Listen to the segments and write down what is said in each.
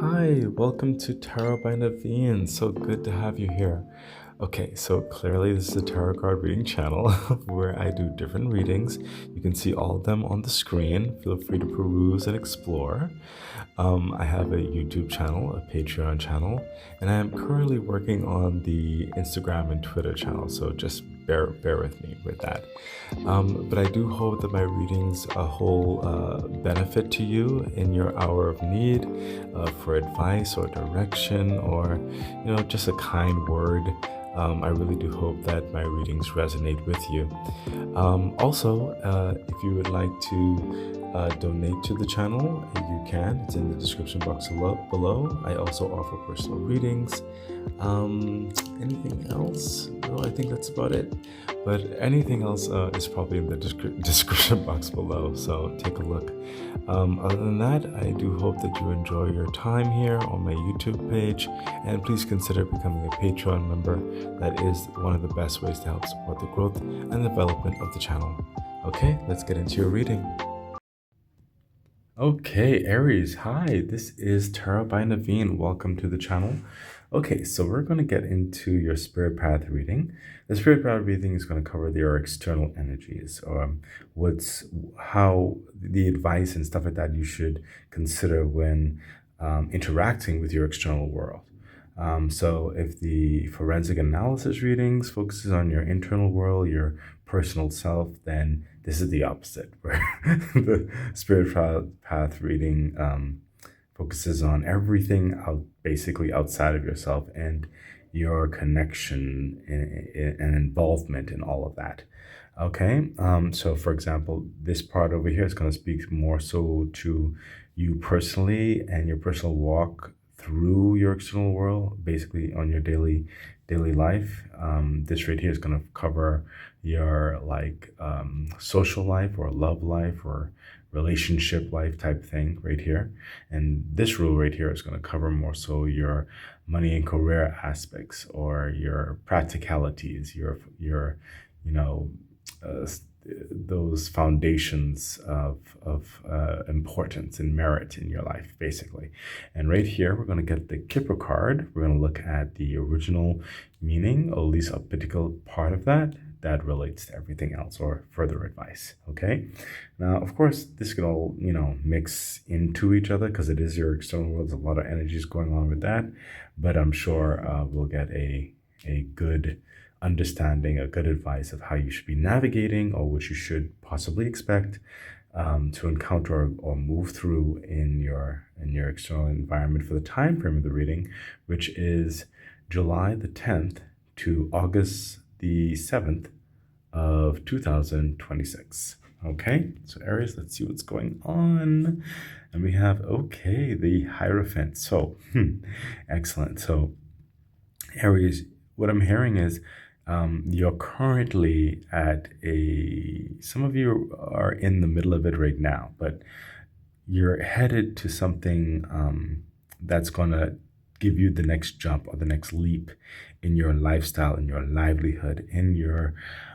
Hi, welcome to Tarot by Naveen. So good to have you here. Okay, so clearly this is a tarot card reading channel where I do different readings. You can see all of them on the screen. Feel free to peruse and explore. I have a YouTube channel, a Patreon channel, and I am currently working on the Instagram and Twitter channel. So just bear with me with that. But I do hope that my readings hold benefit to you in your hour of need for advice or direction or just a kind word. I really do hope that my readings resonate with you. Also, if you would like to donate to the channel, you can. It's in the description box below. I also offer personal readings. Anything else? No, I think that's about it. But anything else is probably in the description box below, so take a look. Other than that, I do hope that you enjoy your time here on my YouTube page, and please consider becoming a Patreon member. That is one of the best ways to help support the growth and development of the channel. Okay, let's get into your reading. Okay, Aries, hi, this is Tarot by Naveen. Welcome to the channel. Okay, so we're going to get into your spirit path reading. The spirit path reading is going to cover your external energies, or how the advice and stuff like that you should consider when interacting with your external world. So if the forensic analysis readings focuses on your internal world, your personal self, then this is the opposite, where the spirit path reading focuses on everything basically outside of yourself and your connection and involvement in all of that. Okay, so for example, this part over here is going to speak more so to you personally and your personal walk through your external world, basically on your daily life. This right here is going to cover your social life or love life or relationship life type thing right here. And this rule right here is going to cover more so your money and career aspects or your practicalities, your you know those foundations of importance and merit in your life, basically. And right here, we're going to get the Kipper card. We're going to look at the original meaning, or at least a particular part of that relates to everything else or further advice. Okay. Now, of course, this can all, mix into each other because it is your external world. There's a lot of energies going on with that, but I'm sure we'll get a good understanding, a good advice of how you should be navigating or what you should possibly expect to encounter or move through in your external environment for the time frame of the reading, which is July the 10th to August the 7th of 2026. Okay, so Aries, let's see what's going on. And we have, okay, the Hierophant. So, excellent. So, Aries, what I'm hearing is you're currently some of you are in the middle of it right now, but you're headed to something that's going to give you the next jump or the next leap in your lifestyle, in your livelihood, in your,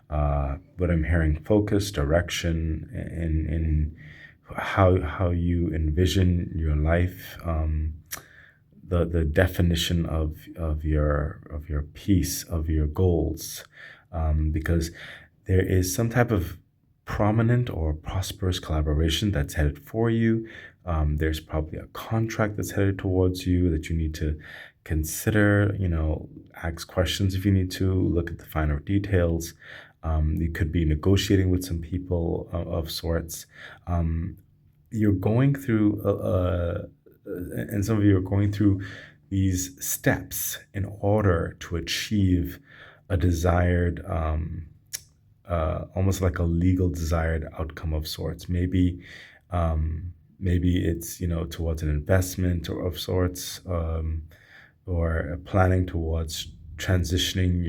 what I'm hearing, focus, direction, in how you envision your life, the definition of your peace, of your goals, because there is some type of prominent or prosperous collaboration that's headed for you. There's probably a contract that's headed towards you that you need to consider, ask questions if you need to, look at the finer details. You could be negotiating with some people of sorts. You're going through and some of you are going through these steps in order to achieve a desired, almost like a legal desired outcome of sorts. Maybe it's towards an investment or of sorts, or planning towards transitioning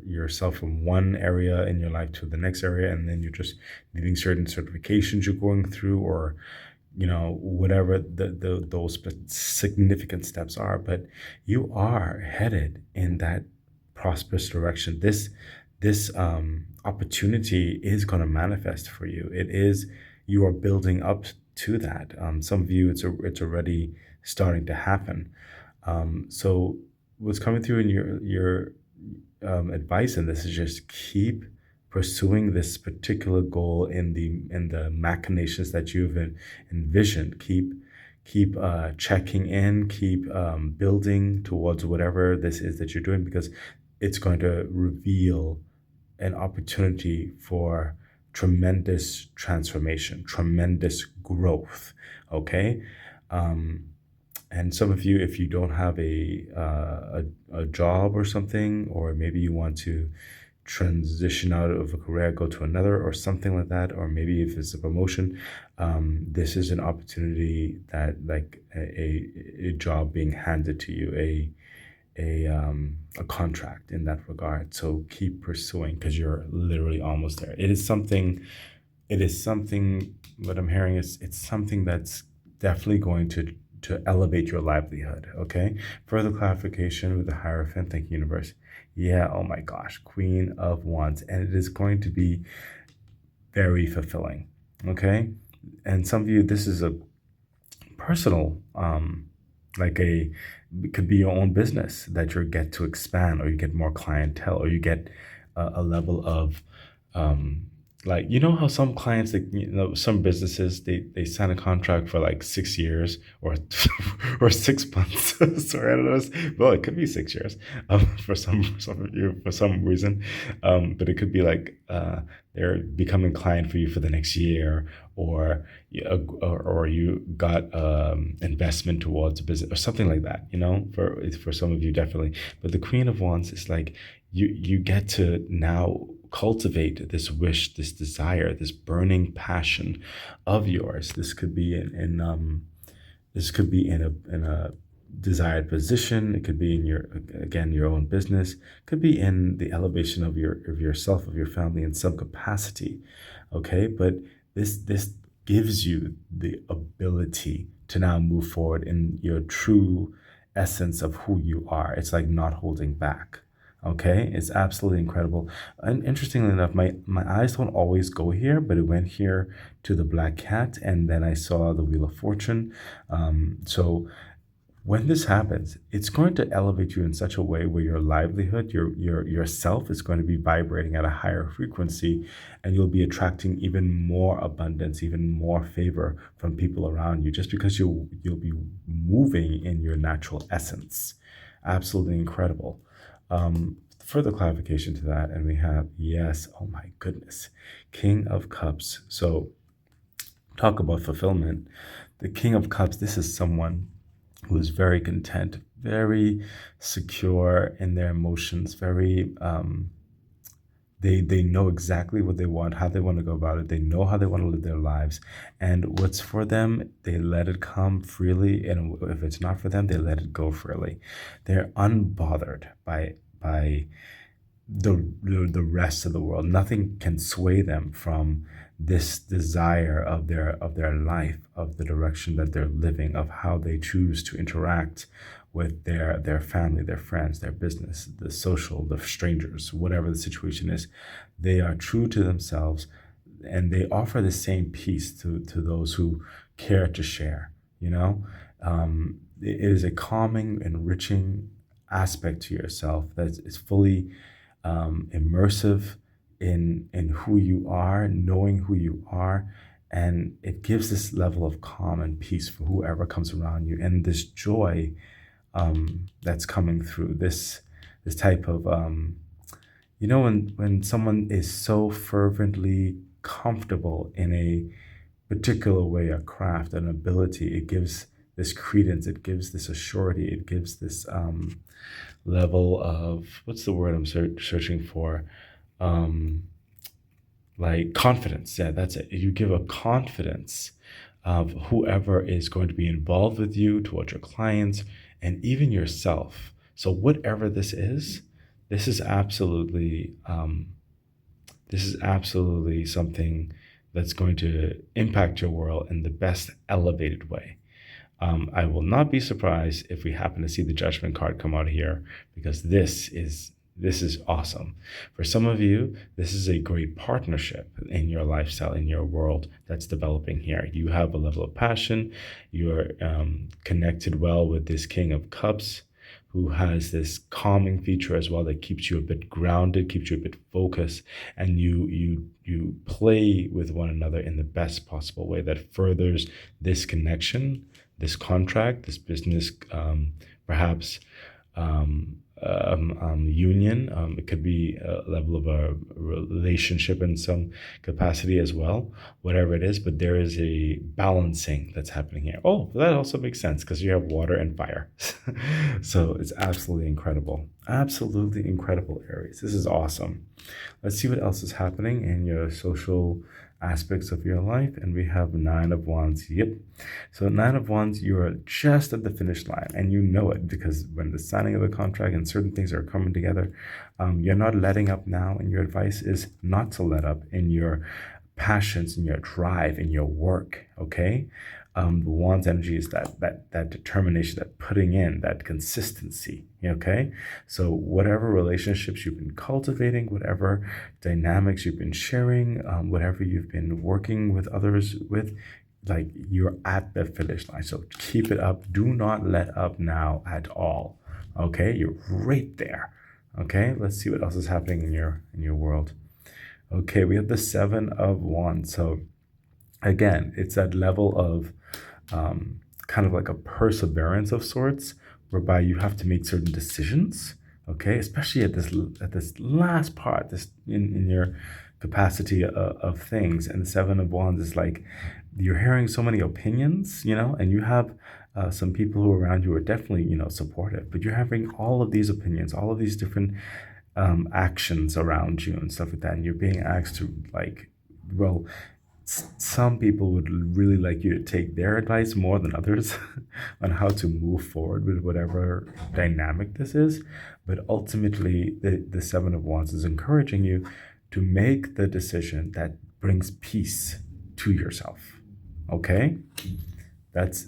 yourself from one area in your life to the next area, and then you're just needing certain certifications you're going through, or whatever those significant steps are. But you are headed in that prosperous direction. This opportunity is going to manifest for you. You are building up to that. Some of you, it's already starting to happen. So what's coming through in your advice in this is just keep pursuing this particular goal in the machinations that you've envisioned. Keep checking in, keep building towards whatever this is that you're doing, because it's going to reveal an opportunity for tremendous transformation, tremendous growth. Okay. Um, and some of you, if you don't have a job or something, or maybe you want to transition out of a career, go to another, or something like that, or maybe if it's a promotion, this is an opportunity that, like a job being handed to you, a contract in that regard. So keep pursuing, because you're literally almost there. It is something, what I'm hearing is it's something that's definitely going to elevate your livelihood. Okay. Further clarification with the Hierophant. Thank you, universe. Yeah, oh my gosh, Queen of Wands. And it is going to be very fulfilling. Okay. And some of you, this is a personal, like a it could be your own business that you get to expand, or you get more clientele, or you get a level of, um like, you know how some clients, like, some businesses, they sign a contract for like 6 years, or or 6 months. Sorry, I don't know. Well, it could be 6 years, for some of you, for some reason. But it could be like, they're becoming client for you for the next year, or or you got investment towards a business or something like that, for some of you, definitely. But the Queen of Wands is like, you get to now cultivate this wish, this desire, this burning passion of yours. This could be in a desired position. It could be in your, again, your own business. It could be in the elevation of yourself, of your family, in some capacity. Okay, but this gives you the ability to now move forward in your true essence of who you are. It's like not holding back. Okay, it's absolutely incredible. And interestingly enough, my eyes don't always go here, but it went here to the Black Cat, and then I saw the Wheel of Fortune. So when this happens, it's going to elevate you in such a way where your livelihood, your yourself, is going to be vibrating at a higher frequency, and you'll be attracting even more abundance, even more favor from people around you, just because you'll be moving in your natural essence. Absolutely incredible. Further clarification to that, and we have, yes, oh my goodness, King of Cups. So talk about fulfillment. The King of Cups, this is someone who is very content, very secure in their emotions, very, they know exactly what they want, how they want to go about it. They know how they want to live their lives, and what's for them, they let it come freely, and if it's not for them, they let it go freely. They're unbothered by the rest of the world. Nothing can sway them from this desire of their life, of the direction that they're living, of how they choose to interact with their family, their friends, their business, the social, the strangers, whatever the situation is. They are true to themselves, and they offer the same peace to those who care to share. It is a calming, enriching aspect to yourself that is fully immersive in who you are, knowing who you are, and it gives this level of calm and peace for whoever comes around you, and this joy, that's coming through this type of, when someone is so fervently comfortable in a particular way, a craft, an ability, it gives this credence, it gives this assurity, it gives this level of, what's the word I'm searching for, um like confidence. Yeah, that's it. You give a confidence of whoever is going to be involved with you, towards your clients, and even yourself. So whatever this is absolutely, something that's going to impact your world in the best elevated way. I will not be surprised if we happen to see the Judgment card come out here, because this is This is awesome. For some of you, this is a great partnership in your lifestyle, in your world that's developing here. You have a level of passion. You're connected well with this King of Cups, who has this calming feature as well that keeps you a bit grounded, keeps you a bit focused, and you play with one another in the best possible way that furthers this connection, this contract, this business, perhaps union. It could be a level of a relationship in some capacity as well, whatever it is. But there is a balancing that's happening here. Oh, that also makes sense because you have water and fire. So it's absolutely incredible. Absolutely incredible, Aries. This is awesome. Let's see what else is happening in your social aspects of your life. And we have Nine of Wands. Yep. So Nine of Wands, you are just at the finish line, and you know it because when the signing of the contract and certain things are coming together, you're not letting up now. And your advice is not to let up in your passions, in your drive, in your work. Okay. The Wands energy is that determination, that putting in, that consistency. Okay, so whatever relationships you've been cultivating, whatever dynamics you've been sharing, whatever you've been working with others with, like you're at the finish line. So keep it up. Do not let up now at all. Okay, you're right there. Okay, let's see what else is happening in your world. Okay, we have the Seven of Wands. So again, it's that level of kind of like a perseverance of sorts, whereby you have to make certain decisions. Okay, especially at this last part, this in your capacity of things. And the Seven of Wands is like you're hearing so many opinions, and you have some people who are around you are definitely supportive, but you're having all of these opinions, all of these different actions around you and stuff like that, and you're being asked to like, well, some people would really like you to take their advice more than others on how to move forward with whatever dynamic this is. But ultimately, the Seven of Wands is encouraging you to make the decision that brings peace to yourself. Okay? That's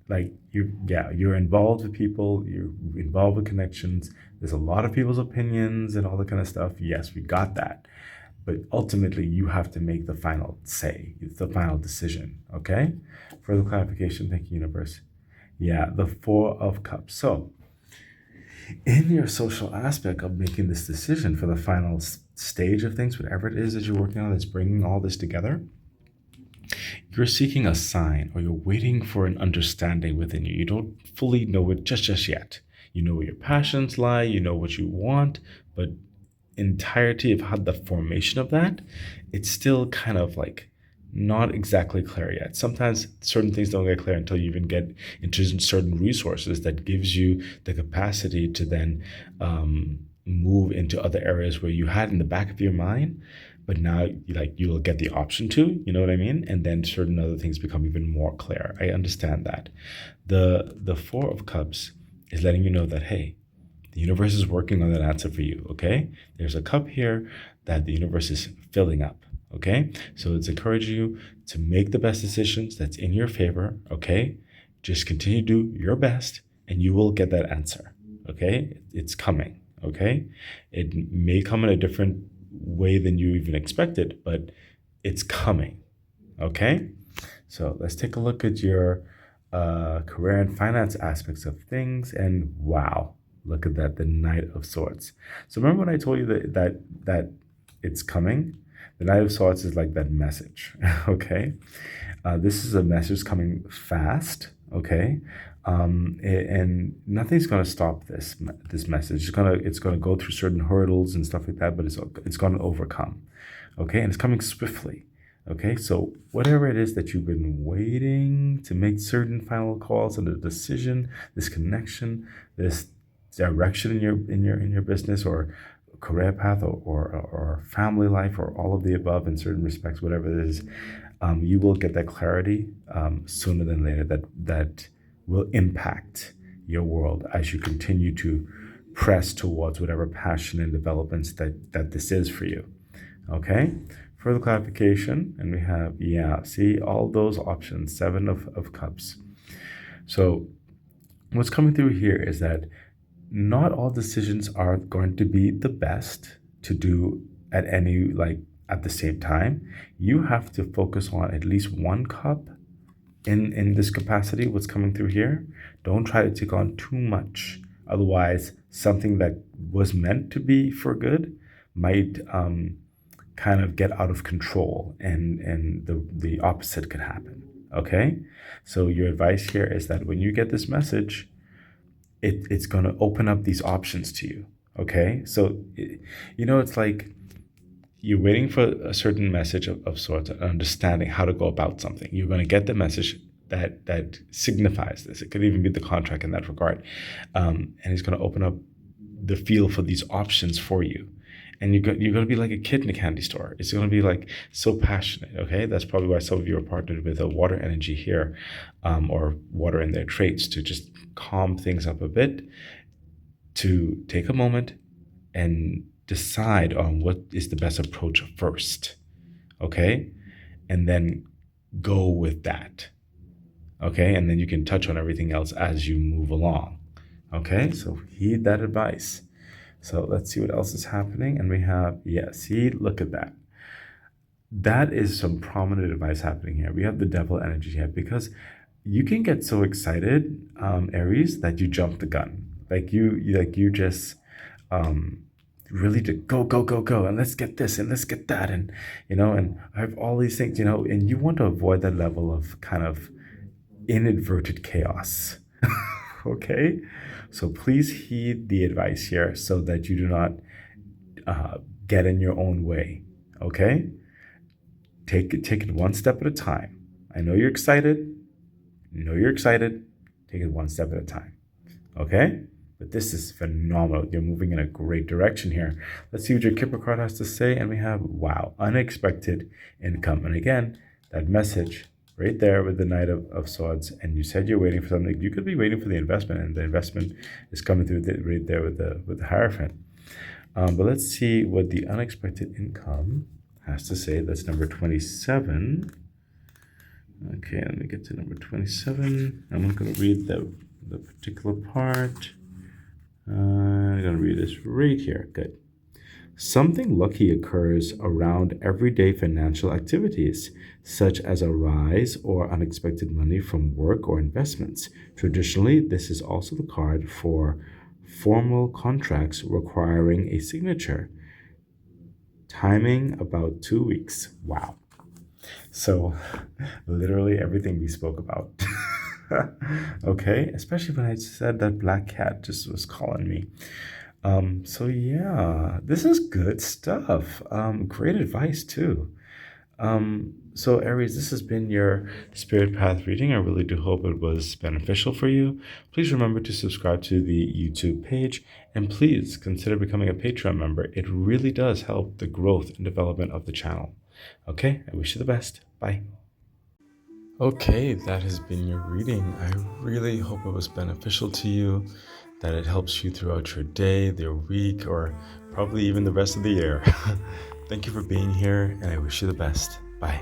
like you're involved with people, you're involved with connections. There's a lot of people's opinions and all that kind of stuff. Yes, we got that, but ultimately you have to make the final say. It's the final decision. Okay, further clarification. Thank you, universe. Yeah, the Four of Cups. So in your social aspect of making this decision for the final stage of things, whatever it is that you're working on that's bringing all this together, you're seeking a sign, or you're waiting for an understanding within you. You don't fully know it just yet. You know where your passions lie, you know what you want, but entirety of how the formation of that, it's still kind of like not exactly clear yet. Sometimes certain things don't get clear until you even get into certain resources that gives you the capacity to then move into other areas where you had in the back of your mind, but now you'll get the option to, you know what I mean? And then certain other things become even more clear. I understand that. The Four of Cups is letting you know that, hey, the universe is working on that answer for you, okay? There's a cup here that the universe is filling up, okay? So it's encouraging you to make the best decisions that's in your favor, okay? Just continue to do your best and you will get that answer, okay? It's coming, okay? It may come in a different way than you even expected, but it's coming, okay? So let's take a look at your career and finance aspects of things, and wow, look at that, the Knight of Swords. So remember when I told you that it's coming? The Knight of Swords is like that message, okay? This is a message coming fast, okay? And nothing's gonna stop this message. It's gonna go through certain hurdles and stuff like that, but it's gonna overcome, okay? And it's coming swiftly. Okay, so whatever it is that you've been waiting to make certain final calls and a decision, this connection, this direction in your business or career path or family life or all of the above in certain respects, whatever it is, you will get that clarity sooner than later that will impact your world as you continue to press towards whatever passion and developments that this is for you. Okay, further clarification, and we have, yeah, see all those options, Seven of Cups. So what's coming through here is that not all decisions are going to be the best to do at any like at the same time. You have to focus on at least one cup in this capacity, what's coming through here. Don't try to take on too much. Otherwise, something that was meant to be for good might kind of get out of control, and the opposite could happen. Okay? So your advice here is that when you get this message, it's going to open up these options to you. Okay? So it's like you're waiting for a certain message of sorts, and understanding how to go about something. You're going to get the message that signifies this. It could even be the contract in that regard, and it's going to open up the feel for these options for you. And you're going to be like a kid in a candy store. It's going to be like so passionate. Okay, that's probably why some of you are partnered with a water energy here, or water in their traits, to just calm things up a bit, to take a moment and decide on what is the best approach first. Okay, and then go with that. Okay, and then you can touch on everything else as you move along. Okay, so heed that advice. So let's see what else is happening. And we have, yeah, see, look at that. That is some prominent advice happening here. We have the devil energy here, because you can get so excited, Aries, that you jump the gun. Like you just really to go, go, go, go, and let's get this and let's get that. And, and I have all these things, and you want to avoid that level of kind of inadvertent chaos. Okay, so please heed the advice here so that you do not get in your own way. Okay, take it one step at a time. I know you're excited. Take it one step at a time. Okay, but this is phenomenal. You're moving in a great direction here. Let's see what your Kipper card has to say. And we have, wow, unexpected income. And again, that message right there with the Knight of Swords, and you said you're waiting for something. You could be waiting for the investment, and the investment is coming through right there with the Hierophant. But let's see what the unexpected income has to say. That's number 27. Okay, let me get to number 27. I'm not going to read the particular part. I'm going to read this right here. Good. Something lucky occurs around everyday financial activities, such as a rise or unexpected money from work or investments. Traditionally, this is also the card for formal contracts requiring a signature. Timing about 2 weeks. Wow. So, literally everything we spoke about. Okay, especially when I said that black cat just was calling me. So yeah, this is good stuff. Great advice too. So Aries, this has been your Spirit Path reading. I really do hope it was beneficial for you. Please remember to subscribe to the YouTube page, and please consider becoming a Patreon member. It really does help the growth and development of the channel. Okay, I wish you the best. Bye. Okay, that has been your reading. I really hope it was beneficial to you, that it helps you throughout your day, your week, or probably even the rest of the year. Thank you for being here, and I wish you the best. Bye.